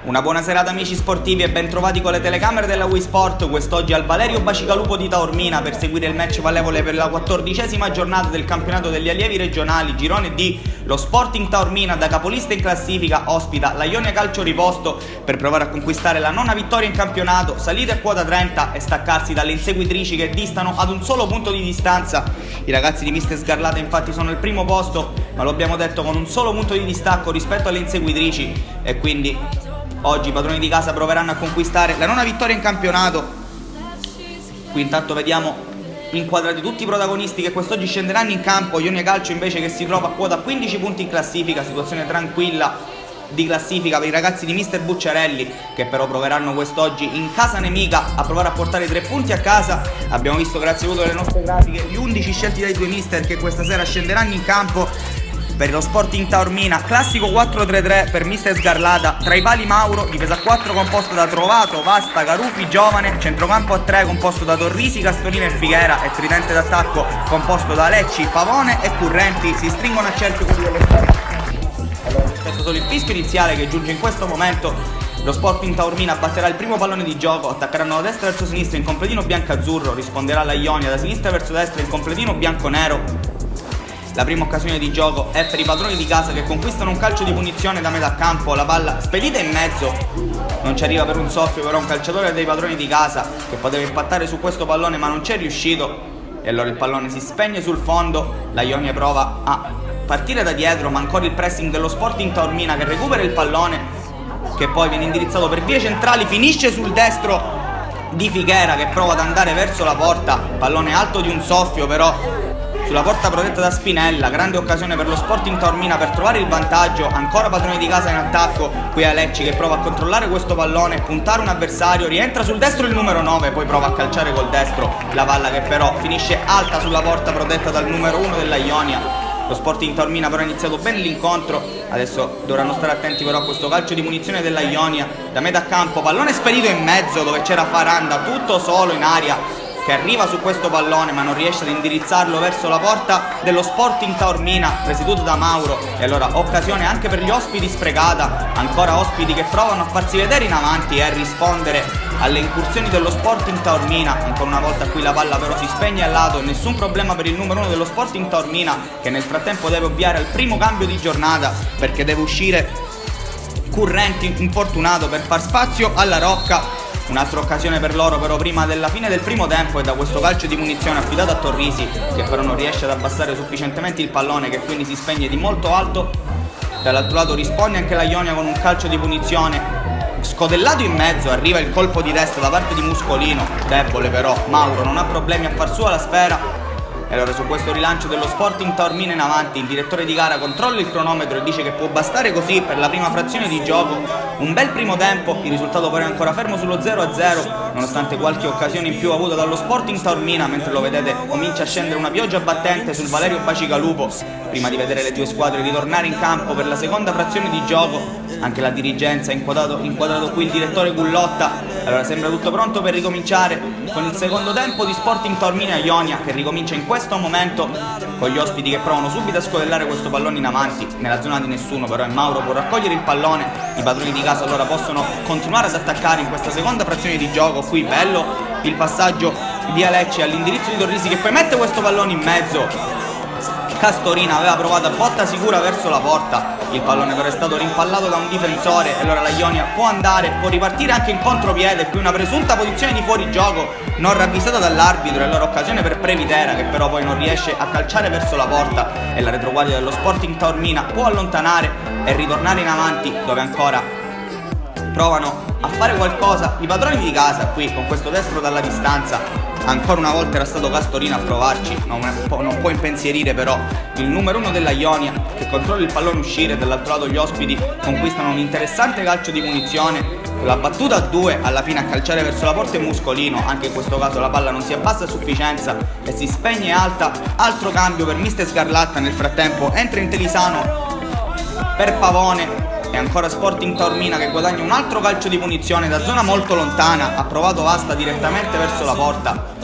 Una buona serata amici sportivi e ben trovati con le telecamere della Wii Sport quest'oggi al Valerio Bacigalupo di Taormina per seguire il match valevole per la 14ª giornata del campionato degli allievi regionali girone D. Lo Sporting Taormina da capolista in classifica ospita la Ionia Calcio Riposto per provare a conquistare la 9ª vittoria in campionato, salire a quota 30 e staccarsi dalle inseguitrici che distano ad un solo punto di distanza. I ragazzi di Mister Sgarlata infatti sono al primo posto, ma lo abbiamo detto con un solo punto di distacco rispetto alle inseguitrici e quindi oggi i padroni di casa proveranno a conquistare la 9ª vittoria in campionato. Qui intanto vediamo inquadrati tutti i protagonisti che quest'oggi scenderanno in campo. Ionia Calcio invece che si trova a quota 15 punti in classifica, situazione tranquilla di classifica per i ragazzi di Mister Bucciarelli che però proveranno quest'oggi in casa nemica a provare a portare i 3 punti a casa. Abbiamo visto grazie alle nostre grafiche gli 11 scelti dai due mister che questa sera scenderanno in campo. Per lo Sporting Taormina, classico 4-3-3 per Mister Sgarlata, tra i pali Mauro, difesa a 4 composto da Trovato, Vasta, Garufi, Giovane, centrocampo a 3 composto da Torrisi, Castorina e Figuera e tridente d'attacco composto da Lecci, Pavone e Currenti. Si stringono a cerchio quelli dello Sporting. Allora, aspetto solo il fischio iniziale che giunge in questo momento. Lo Sporting Taormina batterà il primo pallone di gioco, attaccheranno da destra verso sinistra in completino bianco-azzurro, risponderà la Ionia da sinistra verso destra in completino bianco-nero. La prima occasione di gioco è per i padroni di casa che conquistano un calcio di punizione da metà campo, la palla spedita in mezzo, non ci arriva per un soffio però un calciatore dei padroni di casa che poteva impattare su questo pallone ma non ci è riuscito e allora il pallone si spegne sul fondo. La Ionia prova a partire da dietro ma ancora il pressing dello Sporting Taormina che recupera il pallone che poi viene indirizzato per vie centrali, finisce sul destro di Figuera che prova ad andare verso la porta, pallone alto di un soffio però sulla porta protetta da Spinella. Grande occasione per lo Sporting Taormina per trovare il vantaggio, ancora padroni di casa in attacco, qui Alecci che prova a controllare questo pallone, puntare un avversario, rientra sul destro il numero 9, poi prova a calciare col destro la palla che però finisce alta sulla porta protetta dal numero 1 della Ionia. Lo Sporting Taormina però ha iniziato bene l'incontro, adesso dovranno stare attenti però a questo calcio di munizione della Ionia da metà campo, pallone spedito in mezzo dove c'era Faranda tutto solo in aria che arriva su questo pallone ma non riesce ad indirizzarlo verso la porta dello Sporting Taormina presieduto da Mauro e allora occasione anche per gli ospiti sprecata, ancora ospiti che provano a farsi vedere in avanti e a rispondere alle incursioni dello Sporting Taormina. Ancora una volta qui la palla però si spegne al lato, nessun problema per il numero 1 dello Sporting Taormina che nel frattempo deve ovviare al primo cambio di giornata perché deve uscire Currenti infortunato per far spazio alla Rocca. Un'altra occasione per loro però prima della fine del primo tempo e da questo calcio di munizione affidato a Torrisi che però non riesce ad abbassare sufficientemente il pallone che quindi si spegne di molto alto. Dall'altro lato risponde anche la Ionia con un calcio di punizione scodellato in mezzo, arriva il colpo di testa da parte di Muscolino, debole però Mauro non ha problemi a far sua la sfera. E allora su questo rilancio dello Sporting Taormina in avanti il direttore di gara controlla il cronometro e dice che può bastare così per la prima frazione di gioco. Un bel primo tempo, il risultato però è ancora fermo sullo 0-0 nonostante qualche occasione in più avuta dallo Sporting Taormina. Mentre lo vedete comincia a scendere una pioggia battente sul Valerio Bacigalupo prima di vedere le due squadre ritornare in campo per la seconda frazione di gioco. Anche la dirigenza ha inquadrato qui il direttore Gullotta. Allora sembra tutto pronto per ricominciare con il secondo tempo di Sporting Taormina Ionia che ricomincia in questo momento con gli ospiti che provano subito a scodellare questo pallone in avanti nella zona di nessuno però e Mauro può raccogliere il pallone. I padroni di casa allora possono continuare ad attaccare in questa seconda frazione di gioco. Qui bello il passaggio di Alecci all'indirizzo di Torrisi che poi mette questo pallone in mezzo. Castorina aveva provato a botta sicura verso la porta, il pallone però è stato rimpallato da un difensore e allora la Ionia può andare, può ripartire anche in contropiede. Qui una presunta posizione di fuorigioco non ravvisata dall'arbitro e allora occasione per Previtera che però poi non riesce a calciare verso la porta e la retroguardia dello Sporting Taormina può allontanare e ritornare in avanti dove ancora provano a fare qualcosa i padroni di casa. Qui con questo destro dalla distanza ancora una volta era stato Castorina a provarci, non può impensierire però il numero 1 della Ionia che controlla il pallone uscire. Dall'altro lato gli ospiti conquistano un interessante calcio di munizione, la battuta a 2 alla fine a calciare verso la porta è Muscolino, anche in questo caso la palla non si abbassa a sufficienza e si spegne alta. Altro cambio per Mister Sgarlata, nel frattempo entra in Telisano per Pavone e ancora Sporting Taormina che guadagna un altro calcio di punizione da zona molto lontana, ha provato Vasta direttamente verso la porta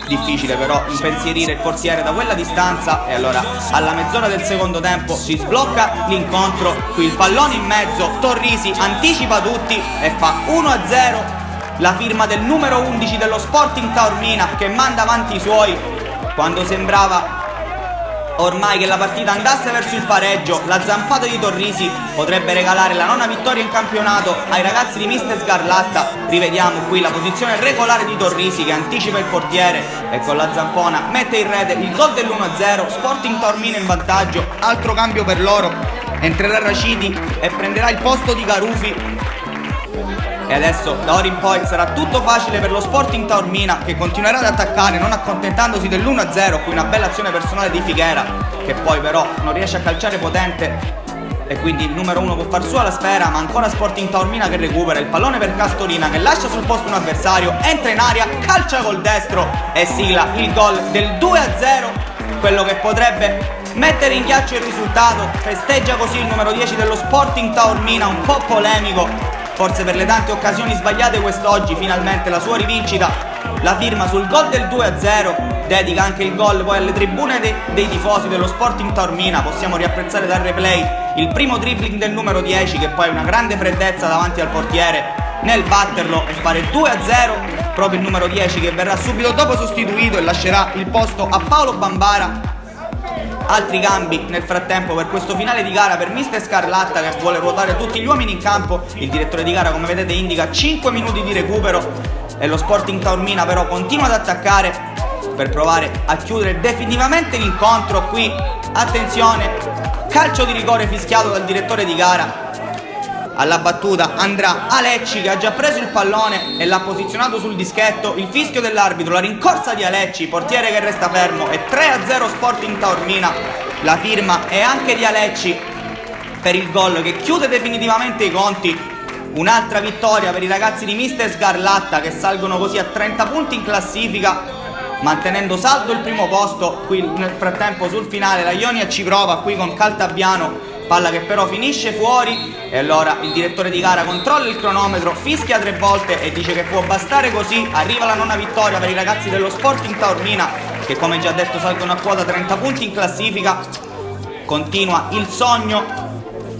difficile però impensierire il portiere da quella distanza, e allora alla mezz'ora del secondo tempo si sblocca l'incontro. Qui il pallone in mezzo, Torrisi anticipa tutti e fa 1-0. La firma del numero 11 dello Sporting Taormina, che manda avanti i suoi quando sembrava ormai che la partita andasse verso il pareggio. La zampata di Torrisi potrebbe regalare la nona vittoria in campionato ai ragazzi di Mister Scarlatta. Rivediamo qui la posizione regolare di Torrisi che anticipa il portiere e con la zampona mette in rete il gol dell'1-0. Sporting Taormina in vantaggio. Altro cambio per loro, entrerà Raciti e prenderà il posto di Garufi. E adesso da ora in poi sarà tutto facile per lo Sporting Taormina, che continuerà ad attaccare non accontentandosi dell'1-0. Qui una bella azione personale di Figuera, che poi però non riesce a calciare potente e quindi il numero 1 può far sua la sfera, ma ancora Sporting Taormina che recupera il pallone per Castorina, che lascia sul posto un avversario, entra in aria, calcia col destro e sigla il gol del 2-0, quello che potrebbe mettere in ghiaccio il risultato. Festeggia così il numero 10 dello Sporting Taormina, un po' polemico forse per le tante occasioni sbagliate quest'oggi. Finalmente la sua rivincita, la firma sul gol del 2-0, dedica anche il gol poi alle tribune dei tifosi dello Sporting Taormina. Possiamo riapprezzare dal replay il primo dribbling del numero 10, che poi ha una grande freddezza davanti al portiere nel batterlo e fare 2-0. Proprio il numero 10 che verrà subito dopo sostituito e lascerà il posto a Paolo Bambara. Altri cambi nel frattempo per questo finale di gara per Mister Scarlatta, che vuole ruotare tutti gli uomini in campo. Il direttore di gara, come vedete, indica 5 minuti di recupero e lo Sporting Taormina però continua ad attaccare per provare a chiudere definitivamente l'incontro. Qui attenzione, calcio di rigore fischiato dal direttore di gara. Alla battuta andrà Alecci, che ha già preso il pallone e l'ha posizionato sul dischetto. Il fischio dell'arbitro, la rincorsa di Alecci, portiere che resta fermo, e 3-0 Sporting Taormina. La firma è anche di Alecci per il gol che chiude definitivamente i conti. Un'altra vittoria per i ragazzi di Mister Scarlatta, che salgono così a 30 punti in classifica, mantenendo saldo il primo posto. Qui nel frattempo sul finale la Ionia ci prova qui con Caltabiano, palla che però finisce fuori, e allora il direttore di gara controlla il cronometro, fischia 3 volte e dice che può bastare così. Arriva la nona vittoria per i ragazzi dello Sporting Taormina, che come già detto salgono a quota 30 punti in classifica. Continua il sogno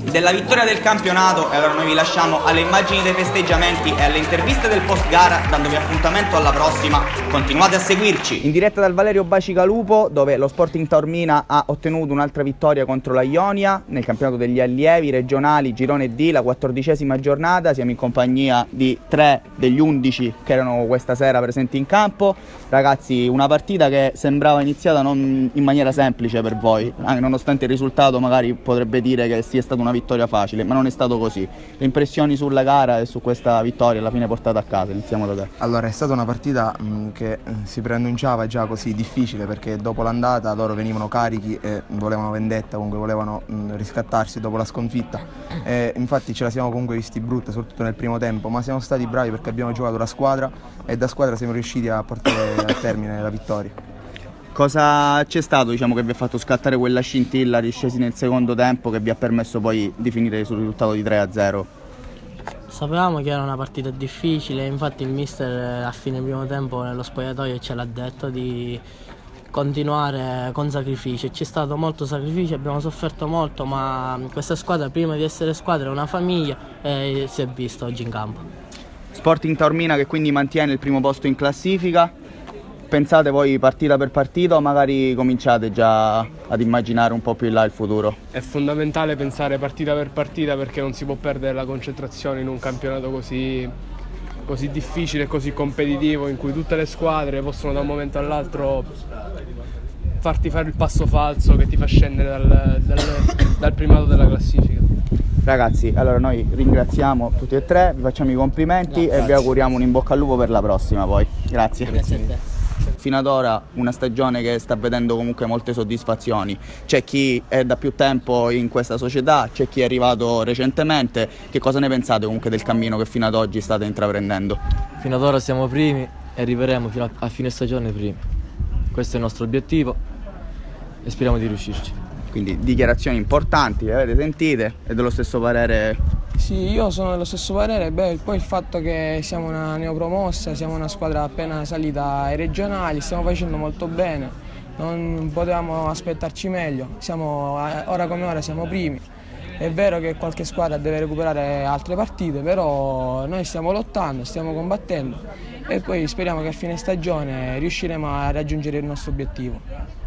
della vittoria del campionato e allora noi vi lasciamo alle immagini dei festeggiamenti e alle interviste del post gara, dandovi appuntamento alla prossima. Continuate a seguirci in diretta dal Valerio Bacigalupo, dove lo Sporting Taormina ha ottenuto un'altra vittoria contro la Ionia nel campionato degli allievi regionali girone D, la 14ª giornata. Siamo in compagnia di 3 degli 11 che erano questa sera presenti in campo. Ragazzi, una partita che sembrava iniziata non in maniera semplice per voi, nonostante il risultato magari potrebbe dire che sia stata una vittoria facile, ma non è stato così. Le impressioni sulla gara e su questa vittoria alla fine portata a casa? Iniziamo da te. Allora, è stata una partita che si preannunciava già così difficile, perché dopo l'andata loro venivano carichi e volevano vendetta, comunque volevano riscattarsi dopo la sconfitta, e infatti ce la siamo comunque visti brutta, soprattutto nel primo tempo, ma siamo stati bravi perché abbiamo giocato da squadra e da squadra siamo riusciti a portare a termine la vittoria. Cosa c'è stato, diciamo, che vi ha fatto scattare quella scintilla riscesi nel secondo tempo che vi ha permesso poi di finire sul risultato di 3-0? Sapevamo che era una partita difficile, infatti il mister a fine primo tempo nello spogliatoio ce l'ha detto di continuare con sacrificio. C'è stato molto sacrificio, abbiamo sofferto molto, ma questa squadra prima di essere squadra è una famiglia e si è visto oggi in campo. Sporting Taormina che quindi mantiene il primo posto in classifica. Pensate voi partita per partita o magari cominciate già ad immaginare un po' più in là il futuro? È fondamentale pensare partita per partita, perché non si può perdere la concentrazione in un campionato così difficile e così competitivo, in cui tutte le squadre possono da un momento all'altro farti fare il passo falso che ti fa scendere dal primato della classifica. Ragazzi, allora noi ringraziamo tutti e tre, vi facciamo i complimenti e vi auguriamo un in bocca al lupo per la prossima poi. Grazie. Grazie a te. Fino ad ora una stagione che sta vedendo comunque molte soddisfazioni. C'è chi è da più tempo in questa società, c'è chi è arrivato recentemente. Che cosa ne pensate comunque del cammino che fino ad oggi state intraprendendo? Fino ad ora siamo primi e arriveremo fino a fine stagione primi. Questo è il nostro obiettivo e speriamo di riuscirci. Quindi dichiarazioni importanti, le avete sentite, e dello stesso parere Sì, io sono dello stesso parere, poi il fatto che siamo una neopromossa, siamo una squadra appena salita ai regionali, stiamo facendo molto bene, non potevamo aspettarci meglio, ora come ora siamo primi. È vero che qualche squadra deve recuperare altre partite, però noi stiamo lottando, stiamo combattendo e poi speriamo che a fine stagione riusciremo a raggiungere il nostro obiettivo.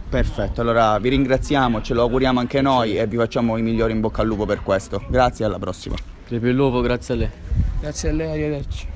Perfetto, allora vi ringraziamo, ce lo auguriamo anche noi e vi facciamo i migliori in bocca al lupo per questo. Grazie e alla prossima. Crepi il lupo, grazie a lei. Grazie a lei, arrivederci.